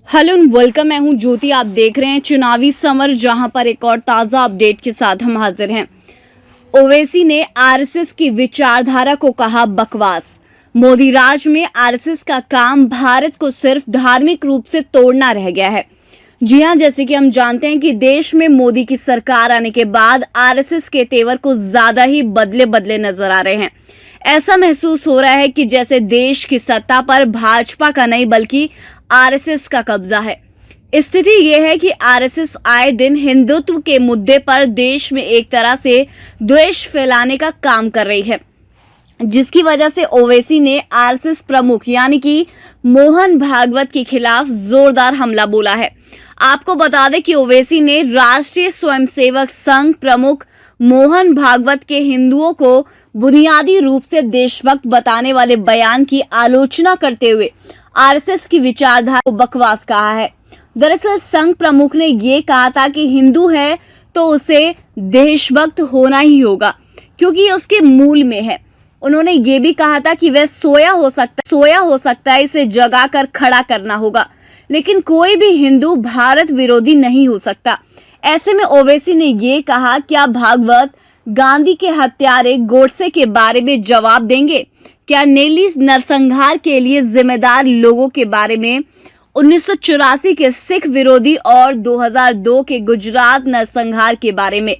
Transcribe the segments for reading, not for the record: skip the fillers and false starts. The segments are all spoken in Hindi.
Hello welcome. मैं हूं ज्योति। आप देख रहे हैं चुनावी समर, जहां पर एक और ताज़ा अपडेट के साथ हम हाजिर हैं। ओवैसी ने आरएसएस की विचारधारा को कहा बकवास। मोदी राज में आरएसएस का काम भारत को सिर्फ धार्मिक रूप से तोड़ना रह गया है। जी हां, जैसे कि हम जानते हैं कि देश में मोदी की सरकार आने के बाद आरएसएस के तेवर को ज्यादा ही बदले बदले नजर आ रहे हैं। ऐसा महसूस हो रहा है कि जैसे देश की सत्ता पर भाजपा का नहीं बल्कि आरएसएस का कब्जा है। स्थिति यह है कि आरएसएस आए दिन हिंदुत्व के मुद्दे पर देश में एक तरह से द्वेष फैलाने का काम कर रही है, जिसकी वजह से ओवैसी ने आरएसएस प्रमुख यानी कि मोहन भागवत के खिलाफ जोरदार हमला बोला है। आपको बता दें कि ओवैसी ने राष्ट्रीय स्वयंसेवक संघ प्रमुख मोहन भागवत के हिंदुओं को बुनियादी रूप से देशभक्त बताने वाले बयान की आलोचना करते हुए आरएसएस की विचारधारा को बकवास कहा है। दरअसल संघ प्रमुख ने ये कहा था कि हिंदू है तो उसे देशभक्त होना ही होगा, क्योंकि ये उसके मूल में है। उन्होंने ये भी कहा था कि वह सोया हो सकता है, इसे जगाकर खड़ा करना होगा, लेकिन कोई भी हिंदू भारत विरोधी नहीं हो सकता। ऐसे में ओवैसी ने ये कहा, क्या भागवत गांधी के हत्यारे गोडसे के बारे में जवाब देंगे? क्या नेली नरसंहार के लिए जिम्मेदार लोगों के बारे में, 1984 के सिख विरोधी और 2002 के गुजरात नरसंहार के बारे में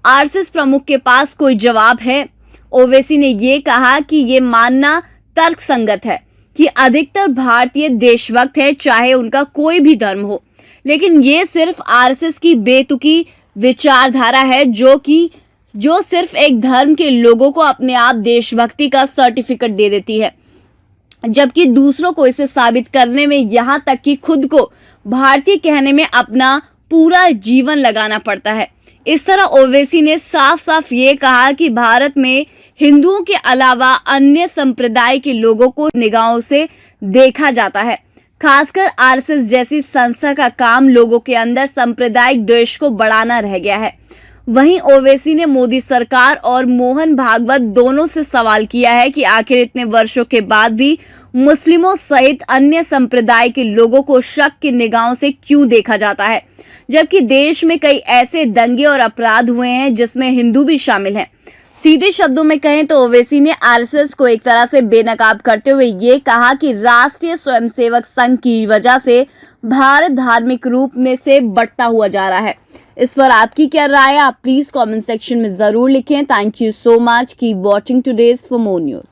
आरएसएस प्रमुख के पास कोई जवाब है? ओवैसी ने ये कहा कि ये मानना तर्कसंगत है कि अधिकतर भारतीय देशभक्त है, चाहे उनका कोई भी धर्म हो, लेकिन ये सिर्फ आरएसएस की बेतुकी विचारधारा है जो सिर्फ एक धर्म के लोगों को अपने आप देशभक्ति का सर्टिफिकेट दे देती है, जबकि दूसरों को इसे साबित करने में, यहाँ तक कि खुद को भारतीय कहने में अपना पूरा जीवन लगाना पड़ता है। इस तरह ओवैसी ने साफ साफ ये कहा कि भारत में हिंदुओं के अलावा अन्य संप्रदाय के लोगों को निगाहों से देखा जाता है। खासकर आरएसएस जैसी संस्था का काम लोगों के अंदर सांप्रदायिक द्वेष को बढ़ाना रह गया है। वहीं ओवैसी ने मोदी सरकार और मोहन भागवत दोनों से सवाल किया है कि आखिर इतने वर्षों के बाद भी मुस्लिमों सहित अन्य संप्रदाय के लोगों को शक की निगाहों से क्यों देखा जाता है, जबकि देश में कई ऐसे दंगे और अपराध हुए हैं जिसमें हिंदू भी शामिल हैं। सीधे शब्दों में कहें तो ओवैसी ने आरएसएस को एक तरह से बेनकाब करते हुए ये कहा कि राष्ट्रीय स्वयंसेवक संघ की वजह से भारत धार्मिक रूप में से बढ़ता हुआ जा रहा है। इस पर आपकी क्या राय है? आप प्लीज कमेंट सेक्शन में जरूर लिखें। Thank you so much. Keep watching today's for more news.